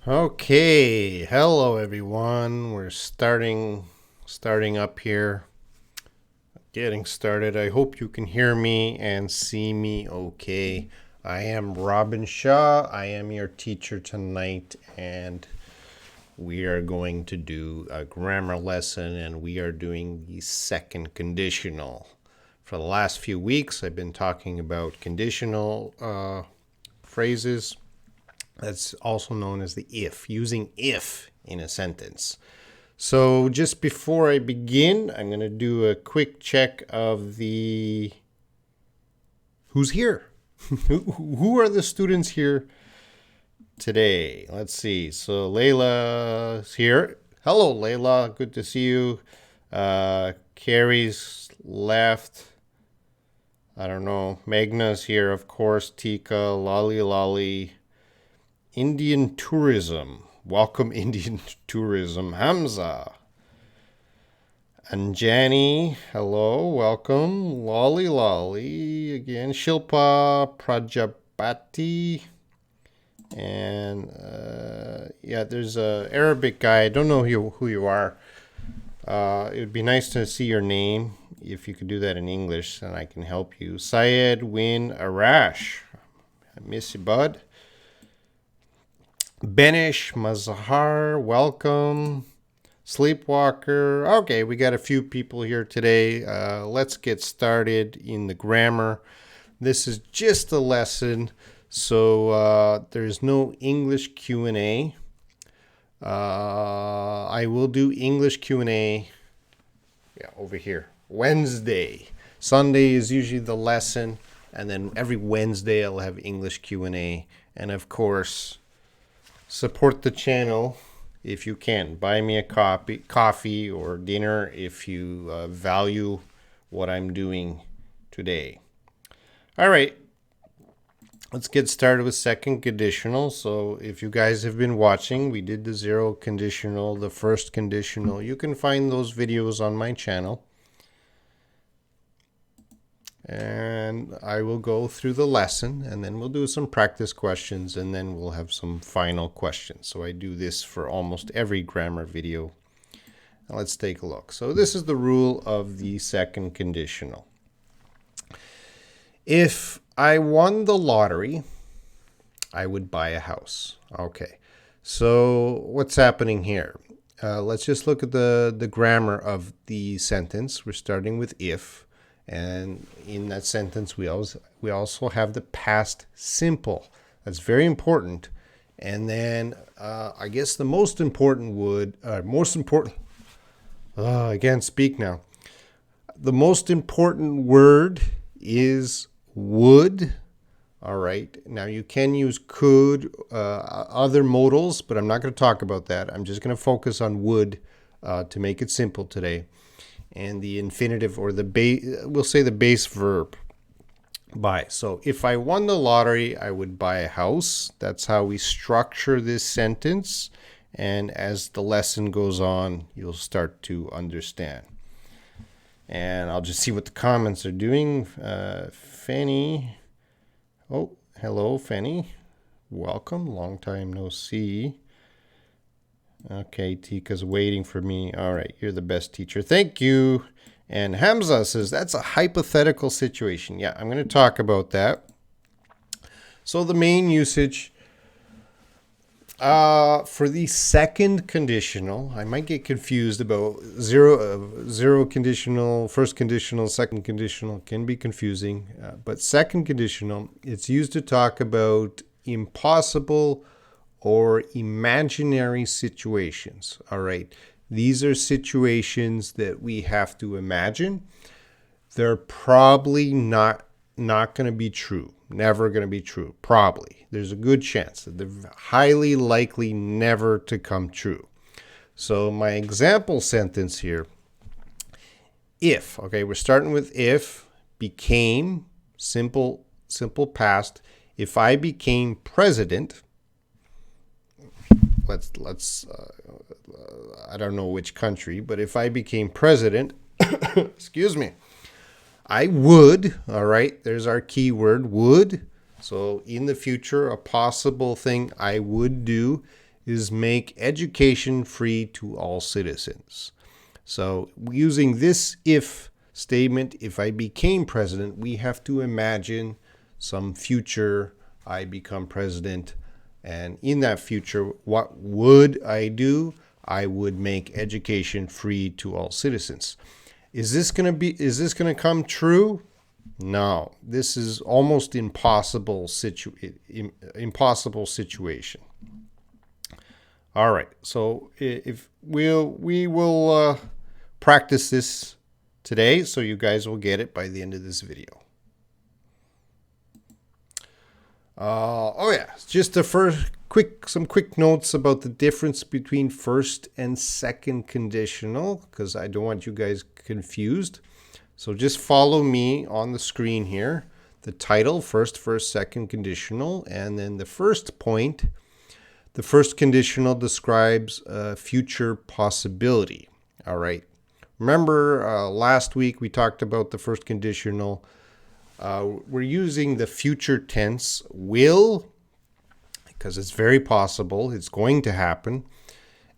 Okay, hello everyone. We're starting up here. Getting started. I hope you can hear me and see me okay. I am Robin Shaw. I am your teacher tonight, and we are going to do a grammar lesson, and we are doing the second conditional. For the last few weeks, I've been talking about conditional phrases. That's also known as the if, using if in a sentence. So just before I begin, I'm going to do a quick check of the who's here. Who are the students here today? Let's see. So Layla's here. Hello, Layla. Good to see you. Carrie's left. I don't know. Magna's here, of course. Tika, Lolly. Indian tourism. Welcome, Indian tourism. Hamza. Anjani, hello, welcome. Lolly. Again. Shilpa Prajapati. And there's a Arabic guy. I don't know who you are. It would be nice to see your name if you could do that in English, and I can help you. Syed Win Arash. I miss you, bud. Benish Mazhar, welcome. Sleepwalker. Okay, we got a few people here today. Let's get started in the grammar. This is just a lesson, so there's no English Q&A. I will do English Q&A over here. Wednesday. Sunday is usually the lesson, and then every Wednesday I'll have English Q&A. And of course, support the channel if you can. Buy me a coffee or dinner if you value what I'm doing today. All right, let's get started with second conditional. So if you guys have been watching, we did the zero conditional, the first conditional. You can find those videos on my channel. And I will go through the lesson, and then we'll do some practice questions, and then we'll have some final questions. So I do this for almost every grammar video. Now let's take a look. So this is the rule of the second conditional. If I won the lottery, I would buy a house. Okay, so what's happening here? Let's just look at the grammar of the sentence. We're starting with if. And in that sentence, we also have the past simple. That's very important. And then I guess the most important I can't speak now. The most important word is would. All right. Now you can use could, other modals, but I'm not going to talk about that. I'm just going to focus on would to make it simple today. And the infinitive, or we'll say the base verb, buy. So if I won the lottery, I would buy a house. That's how we structure this sentence. And as the lesson goes on, you'll start to understand. And I'll just see what the comments are doing. Fanny. Oh, hello, Fanny. Welcome. Long time no see. Okay, Tika's waiting for me. All right, you're the best teacher. Thank you. And Hamza says, that's a hypothetical situation. Yeah, I'm going to talk about that. So the main usage for the second conditional, I might get confused about zero conditional, first conditional, second conditional can be confusing. But second conditional, it's used to talk about impossible or imaginary situations. All right. These are situations that we have to imagine. They're probably not going to be true. Never going to be true. Probably. There's a good chance that they're highly likely never to come true. So my example sentence here, if, okay, we're starting with if, became, simple past. If I became president, let's I don't know which country, but if I became president, excuse me, I would, all right, there's our keyword, would. So in the future, a possible thing I would do is make education free to all citizens. So using this if statement, if I became president, we have to imagine some future I become president. And in that future, what would I do? I would make education free to all citizens. Is this going to come true? No. This is almost impossible situation. All right. So if we will practice this today, so you guys will get it by the end of this video. Just some quick notes about the difference between first and second conditional, because I don't want you guys confused. So just follow me on the screen here. The title, first, second conditional, and then the first point. The first conditional describes a future possibility. All right. Remember last week we talked about the first conditional. We're using the future tense will, because it's very possible, it's going to happen.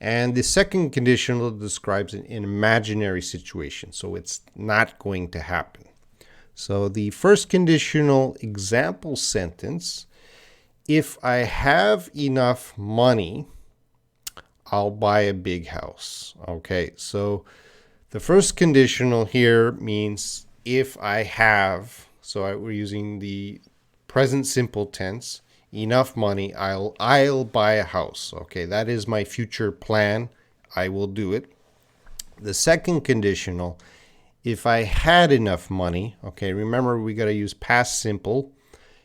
And the second conditional describes an imaginary situation, so it's not going to happen. So the first conditional example sentence, if I have enough money, I'll buy a big house. Okay, so the first conditional here means if I have, we're using the present simple tense, enough money, I'll buy a house. Okay, that is my future plan. I will do it. The second conditional, if I had enough money, okay, remember we got to use past simple.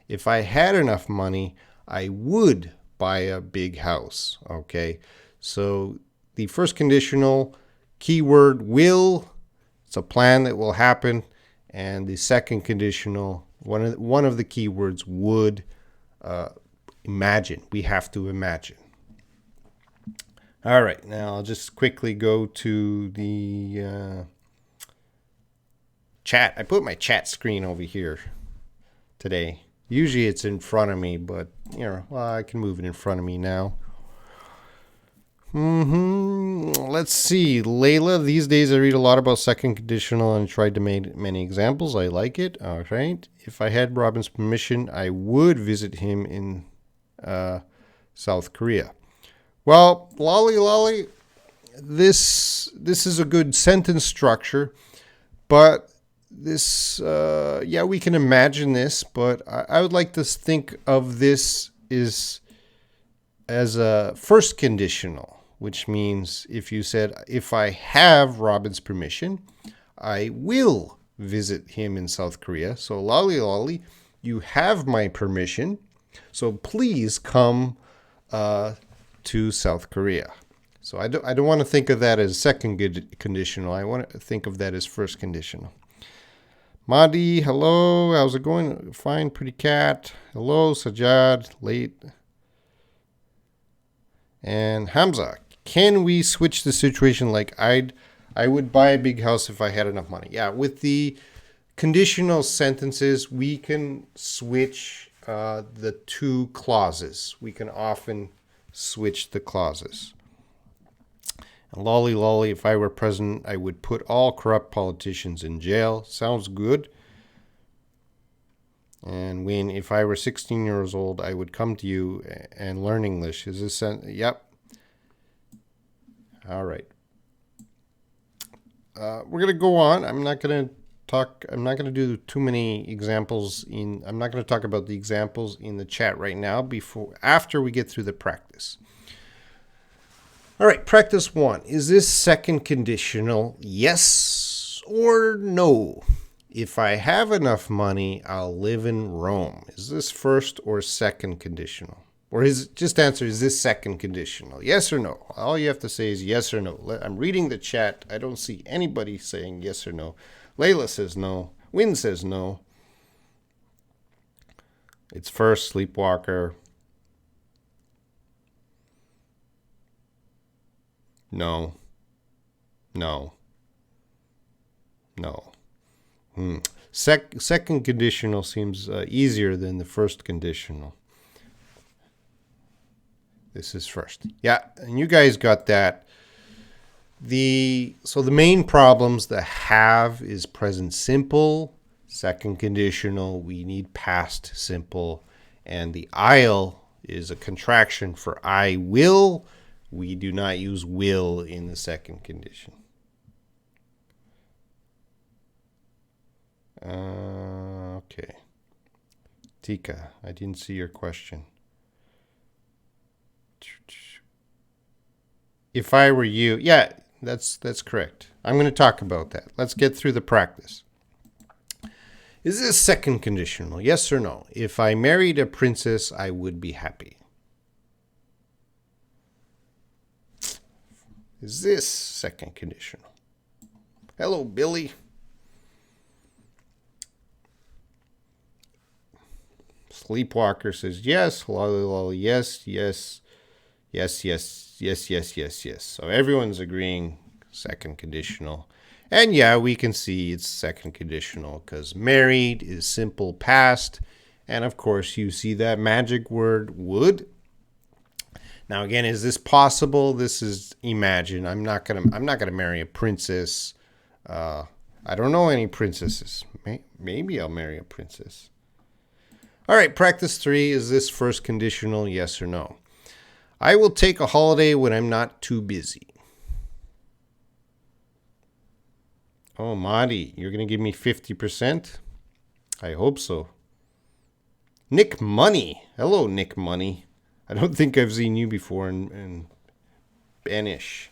If I had enough money, I would buy a big house. Okay, so the first conditional, keyword will, it's a plan that will happen. And the second conditional, one of the keywords would, imagine. We have to imagine. All right, now I'll just quickly go to the chat. I put my chat screen over here today. Usually it's in front of me, but I can move it in front of me now. Let's see. Layla, these days I read a lot about second conditional and tried to make many examples. I like it. All right. If I had Robin's permission, I would visit him in South Korea. Well, Lolly, this is a good sentence structure, but this, we can imagine this, but I would like to think of this as a first conditional, which means if you said, if I have Robin's permission, I will visit him in South Korea. So Lolly, you have my permission, so please come to South Korea. So I don't want to think of that as second conditional. I want to think of that as first conditional. Madi, hello. How's it going? Fine, pretty cat. Hello, Sajad, late. And Hamza, can we switch the situation like I would buy a big house if I had enough money? Yeah, with the conditional sentences, we can switch the two clauses. We can often switch the clauses. And Lolly, if I were president, I would put all corrupt politicians in jail. Sounds good. And Wayne, if I were 16 years old, I would come to you and learn English. Is this yep. All right. We're going to go on. I'm not going to do too many examples I'm not going to talk about the examples in the chat right now after we get through the practice. All right, practice 1. Is this second conditional yes or no? If I have enough money, I'll live in Rome. Is this first or second conditional? Or just answer, is this second conditional? Yes or no? All you have to say is yes or no. I'm reading the chat. I don't see anybody saying yes or no. Layla says no. Win says no. It's first, Sleepwalker. No. Second conditional seems easier than the first conditional. This is first. Yeah, and you guys got that. So the main problems, the have is present simple, second conditional, we need past simple, and the I'll is a contraction for I will. We do not use will in the second condition. Okay. Tika, I didn't see your question. If I were you, yeah, that's correct. I'm going to talk about that. Let's get through the practice. Is this second conditional? Yes or no? If I married a princess, I would be happy. Is this second conditional? Hello, Billy. Sleepwalker says yes. Lolly lolly, yes, yes, yes, yes, yes, yes, yes, yes. So everyone's agreeing second conditional. And yeah, we can see it's second conditional because married is simple past. And of course, you see that magic word would. Now again, is this possible? This is imagine. I'm not gonna marry a princess. I don't know any princesses. Maybe I'll marry a princess. All right, practice 3. Is this first conditional? Yes or no? I will take a holiday when I'm not too busy. Oh, Madi, you're going to give me 50%? I hope so. Nick Money. Hello, Nick Money. I don't think I've seen you before in Spanish.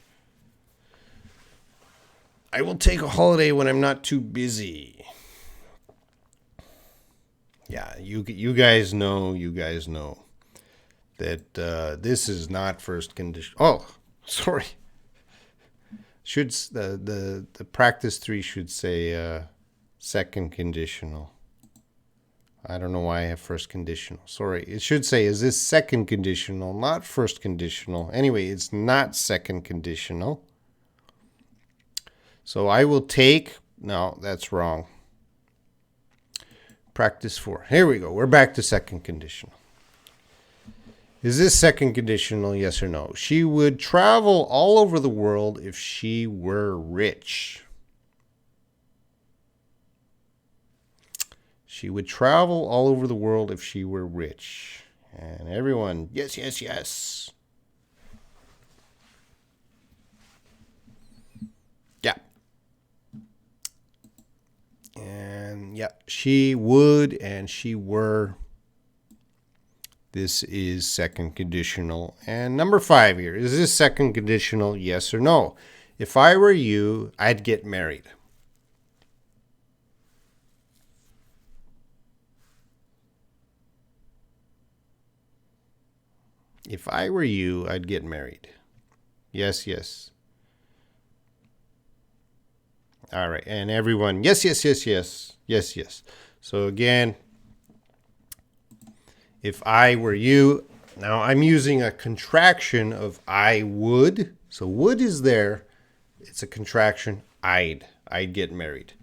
I will take a holiday when I'm not too busy. Yeah, you guys know that this is not first condition. Oh, sorry. Should the practice 3 should say second conditional. I don't know why I have first conditional. Sorry, it should say is this second conditional, not first conditional. Anyway, it's not second conditional. So I will take. No, that's wrong. Practice 4. Here we go. We're back to second conditional. Is this second conditional, yes or no? She would travel all over the world if she were rich. She would travel all over the world if she were rich. And everyone, yes, yes, yes. Yeah. And yeah, she would and she were. This is second conditional. And number 5 here. Is this second conditional, yes or no? If I were you, I'd get married. If I were you, I'd get married. Yes, yes. All right. And everyone, yes, yes, yes, yes. Yes, yes. So again, if I were you, now I'm using a contraction of I would. So would is there. It's a contraction. I'd get married.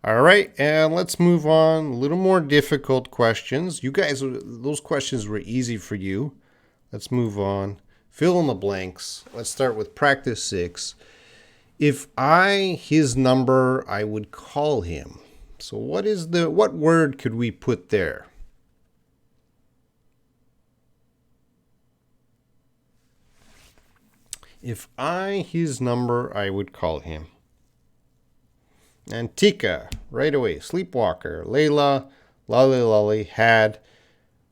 All right, and let's move on. A little more difficult questions. You guys, those questions were easy for you. Let's move on. Fill in the blanks. Let's start with practice 6. If his number, I would call him. So what word could we put there? If his number, I would call him. And Tika, right away. Sleepwalker. Layla, lolly lolly, had,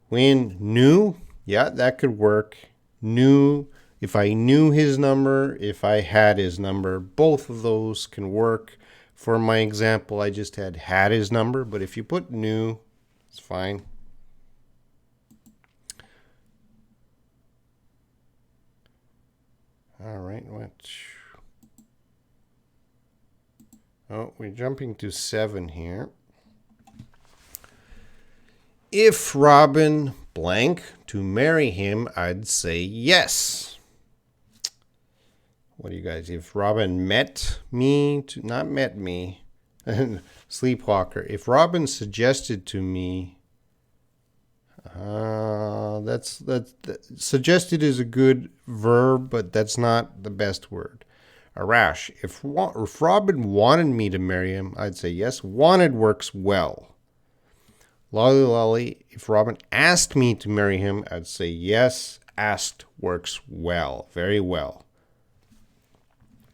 when, knew. Yeah, that could work. Knew, if I knew his number, if I had his number, both of those can work. For my example, I just had his number, but if you put knew, it's fine. All right, we're jumping to 7 here. If Robin blank to marry him, I'd say yes. What do you guys? If Robin met me, not met me, Sleepwalker. If Robin suggested to me, Suggested is a good verb, but that's not the best word. Arash. If Robin wanted me to marry him, I'd say yes. Wanted works well. Lolly lolly. If Robin asked me to marry him, I'd say yes. Asked works well. Very well.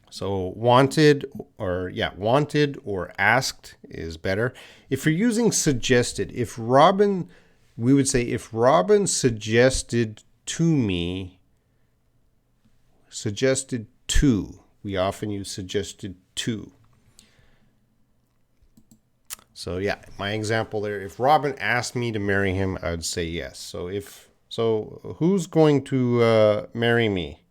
So wanted or asked is better. If you're using suggested, we would say if Robin suggested to me, suggested to. We often use suggested to. So yeah, my example there, if Robin asked me to marry him, I would say yes. So who's going to marry me?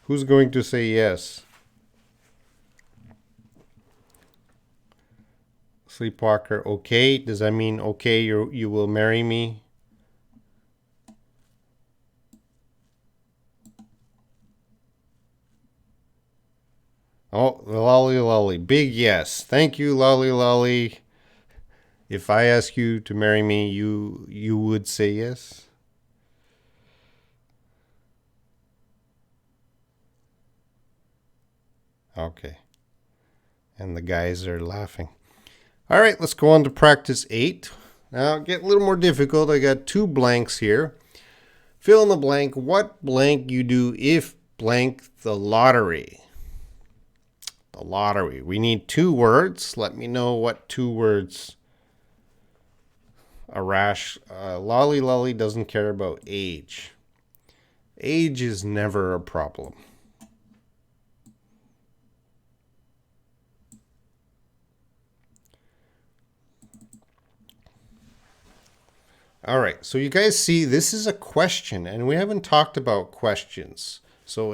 Who's going to say yes? Sleepwalker, okay. Does that mean okay, you will marry me? Oh, lolly lolly. Big yes. Thank you, lolly lolly. If I ask you to marry me, you would say yes? Okay. And the guys are laughing. All right, let's go on to practice 8. Now, get a little more difficult. I got 2 blanks here. Fill in the blank. What blank you do if blank the lottery? The lottery. We need 2 words. Let me know what 2 words. Arash. Lolly lolly doesn't care about age. Age is never a problem. All right, so you guys see this is a question, and we haven't talked about questions. So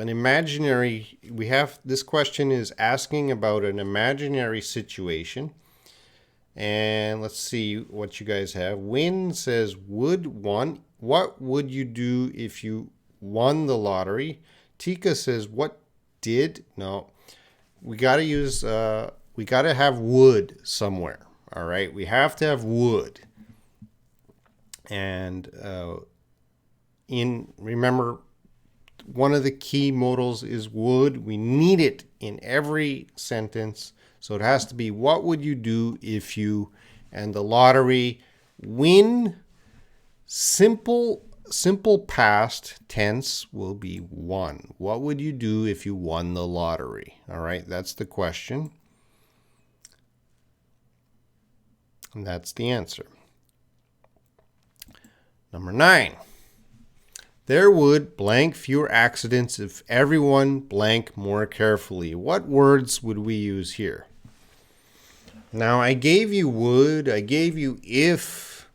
this question is asking about an imaginary situation. And let's see what you guys have. Win says, what would you do if you won the lottery? Tika says, no, we got to have would somewhere. All right, we have to have would. And remember, one of the key modals is would. We need it in every sentence. So it has to be, what would you do if you, and the lottery, win. Simple past tense will be won. What would you do if you won the lottery? All right, that's the question. And that's the answer. Number 9. There would blank fewer accidents if everyone blank more carefully. What words would we use here? Now, I gave you would, I gave you if.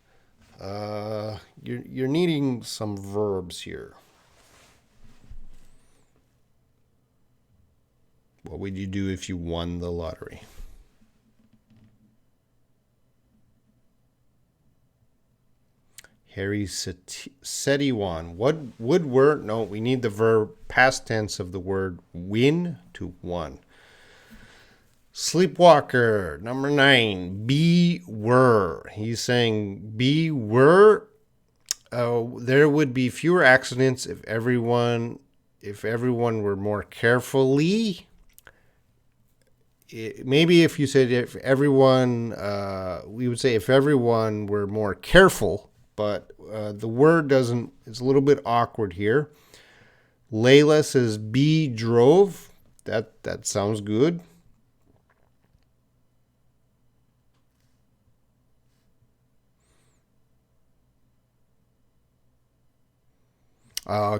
You're needing some verbs here. What would you do if you won the lottery? Harry Setiwan. What would word? No, we need the verb past tense of the word win to won. Sleepwalker, number 9. Be were. He's saying be were. There would be fewer accidents if everyone were more carefully. Maybe if you said if everyone, we would say if everyone were more careful. But the word doesn't, it's a little bit awkward here. Layla says B drove. That sounds good.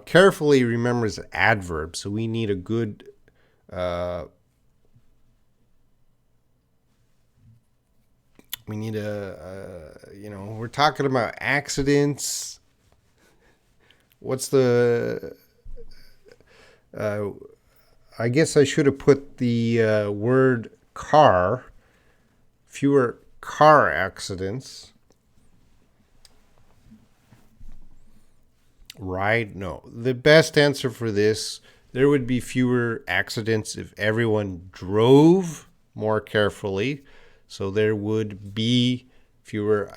Carefully, remember, is an adverb, so we need a good we're talking about accidents. What's the, I guess I should have put the word car, fewer car accidents. Right? No. The best answer for this, there would be fewer accidents if everyone drove more carefully. So there would be If you were,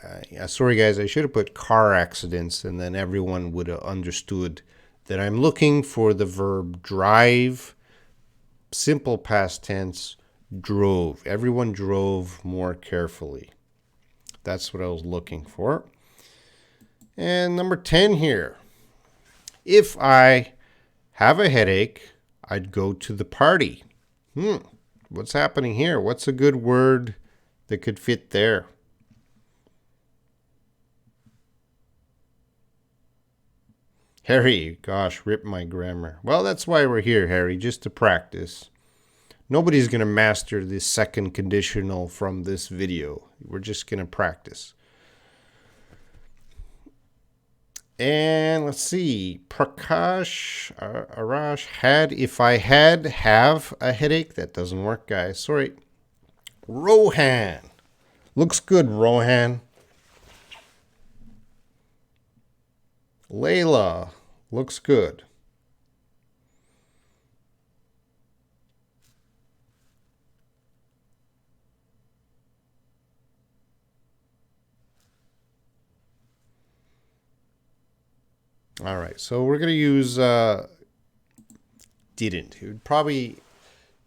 sorry guys, I should have put car accidents, and then everyone would have understood that I'm looking for the verb drive, simple past tense, drove. Everyone drove more carefully. That's what I was looking for. And number 10 here. If I have a headache, I'd go to the party. What's happening here? What's a good word that could fit there? Harry, gosh, rip my grammar. Well, that's why we're here, Harry, just to practice. Nobody's going to master this second conditional from this video. We're just going to practice. And let's see. Prakash, Arash, had, if I had, have a headache. That doesn't work, guys. Sorry. Rohan. Looks good, Rohan. Layla. Looks good. All right, so we're going to use didn't. It would probably,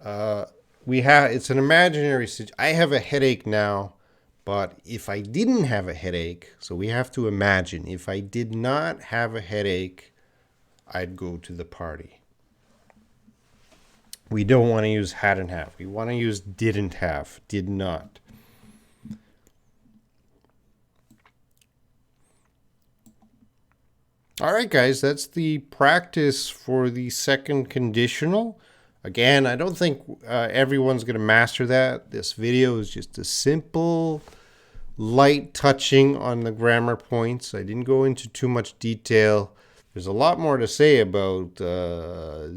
it's an imaginary situation. I have a headache now, but if I didn't have a headache, so we have to imagine, if I did not have a headache, I'd go to the party. We don't want to use had and have. We want to use didn't have, did not. All right, guys, that's the practice for the second conditional. Again, I don't think everyone's going to master that. This video is just a simple, light touching on the grammar points. I didn't go into too much detail. There's a lot more to say about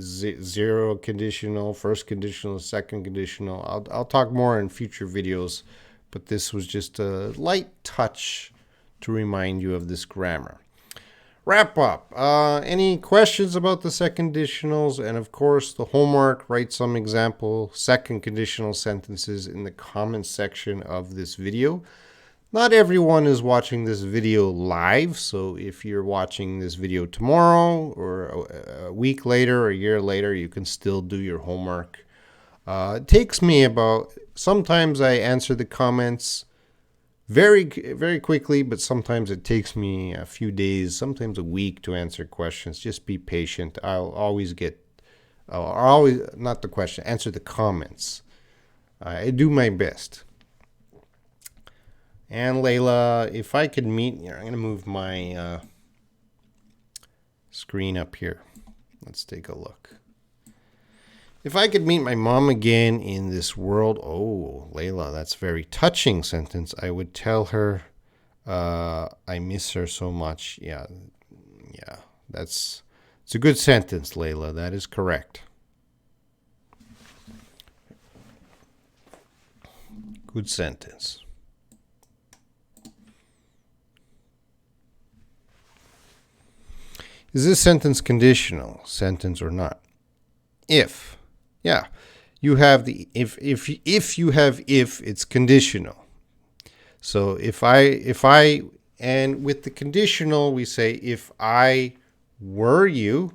zero conditional, first conditional, second conditional. I'll talk more in future videos, but this was just a light touch to remind you of this grammar. Wrap up. Any questions about the second conditionals? And of course, the homework, write some example second conditional sentences in the comments section of this video. Not everyone is watching this video live, so if you're watching this video tomorrow or a week later or a year later, you can still do your homework. It takes me about, sometimes I answer the comments very, very quickly, but sometimes it takes me a few days, sometimes a week to answer questions. Just be patient. I'll always, not the question, answer the comments. I do my best. And Layla, if I could meet, I'm going to move my screen up here. Let's take a look. If I could meet my mom again in this world, oh, Layla, that's a very touching sentence. I would tell her I miss her so much. Yeah, it's a good sentence, Layla. That is correct. Good sentence. Is this sentence conditional, sentence or not? If. Yeah, you have the if you have if, it's conditional. So if I and with the conditional we say if I were you.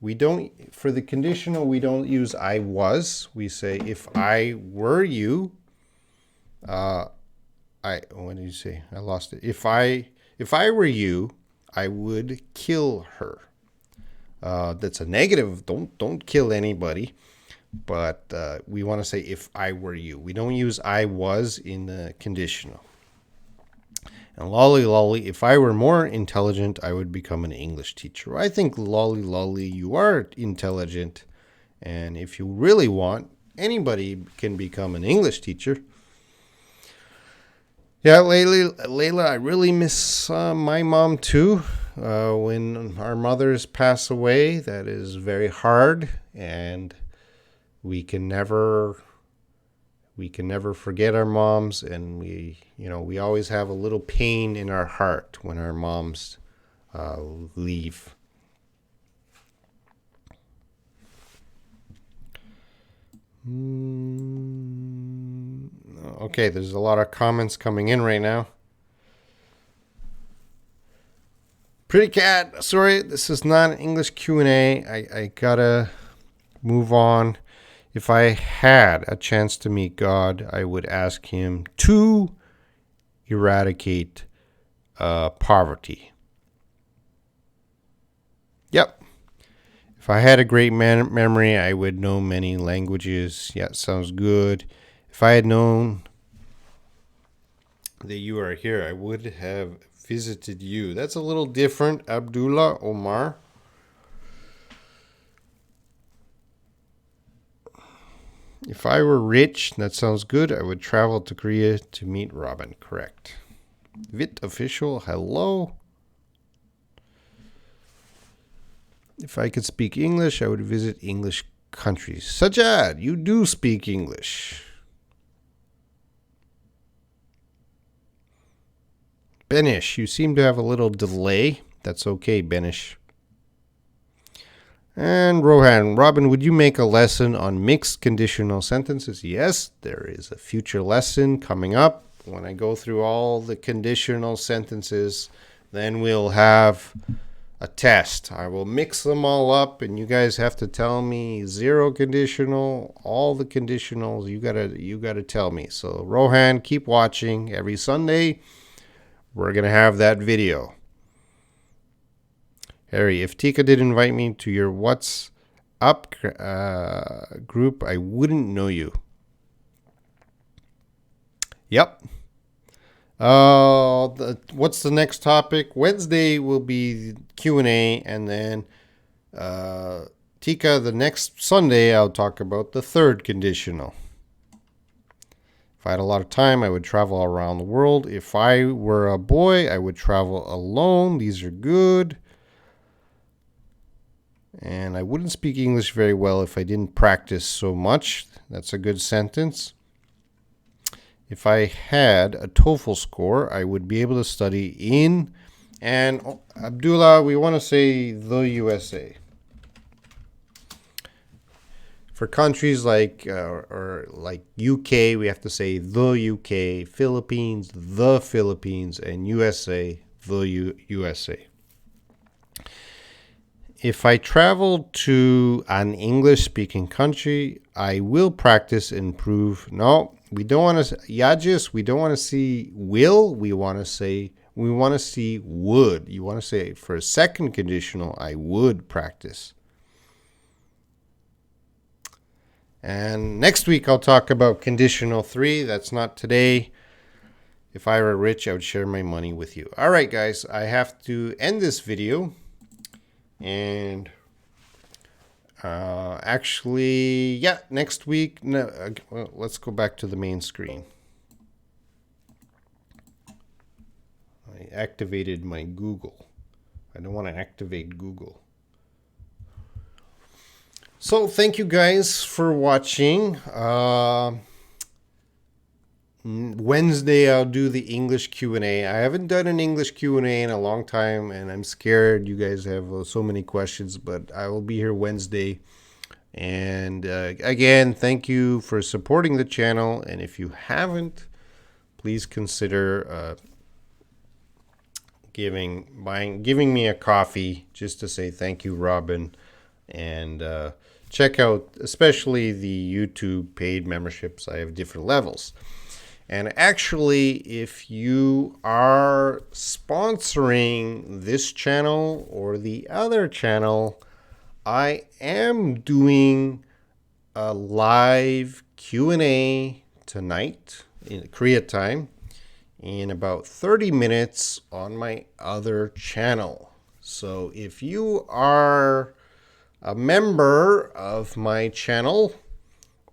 We don't, for the conditional we don't use I was. We say if I were you. What did you say? I lost it. If I were you, I would kill her. That's a negative. Don't kill anybody. But we want to say if I were you. We don't use I was in the conditional. And lolly lolly, if I were more intelligent, I would become an English teacher. I think lolly lolly, you are intelligent. And if you really want, anybody can become an English teacher. Yeah, Layla, I really miss my mom too. When our mothers pass away, that is very hard, and we can never forget our moms, and we always have a little pain in our heart when our moms leave. Okay, there's a lot of comments coming in right now. Pretty cat, sorry, this is not an English Q&A. I gotta move on. If I had a chance to meet God, I would ask him to eradicate poverty. Yep. If I had a great memory, I would know many languages. Yeah, sounds good. If I had known that you are here, I would have visited you. That's a little different, Abdullah Omar. If I were rich, that sounds good, I would travel to Korea to meet Robin. Correct. Vit official, hello. If I could speak English, I would visit English countries. Sajad, you do speak English. Benish, you seem to have a little delay. That's okay, Benish. And Rohan, Robin, would you make a lesson on mixed conditional sentences? Yes, there is a future lesson coming up. When I go through all the conditional sentences, then we'll have a test. I will mix them all up, and you guys have to tell me zero conditional, all the conditionals. You gotta tell me. So Rohan, keep watching every Sunday. We're going to have that video. Harry, if Tika did invite me to your What's Up group, I wouldn't know you. Yep. What's the next topic? Wednesday will be Q&A, and then Tika, the next Sunday, I'll talk about the third conditional. If I had a lot of time, I would travel around the world. If I were a boy, I would travel alone. These are good. And I wouldn't speak English very well if I didn't practice so much. That's a good sentence. If I had a TOEFL score, I would be able to study in, and Abdullah, we want to say the USA. For countries like like UK, we have to say the UK, Philippines, the Philippines, and USA, the USA. If I travel to an English-speaking country, I will practice and improve. No, we don't want to, Yajis, we don't want to see will, we want to see would. You want to say, for a second conditional, I would practice. And next week, I'll talk about conditional 3. That's not today. If I were rich, I would share my money with you. All right, guys, I have to end this video. And actually, yeah, next week, well, let's go back to the main screen. I activated my Google. I don't want to activate Google. So thank you guys for watching. Wednesday I'll do the English Q&A. I haven't done an English Q&A in a long time, and I'm scared. You guys have so many questions, but I will be here Wednesday. And again, thank you for supporting the channel. And if you haven't, please consider giving me a coffee just to say thank you, Robin. And check out especially the YouTube paid memberships. I have different levels. And actually, if you are sponsoring this channel or the other channel, I am doing a live Q&A tonight in Korea time in about 30 minutes on my other channel. So if you are a member of my channel,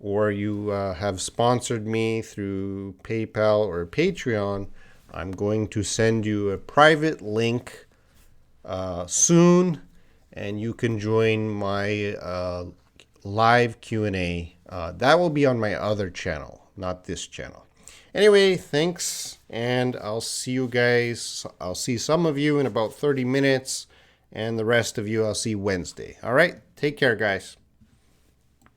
or you have sponsored me through PayPal or Patreon, I'm going to send you a private link soon, and you can join my live Q&A. That will be on my other channel, not this channel. Anyway, thanks, and I'll see you guys. I'll see some of you in about 30 minutes, and the rest of you I'll see Wednesday. All right, take care, guys.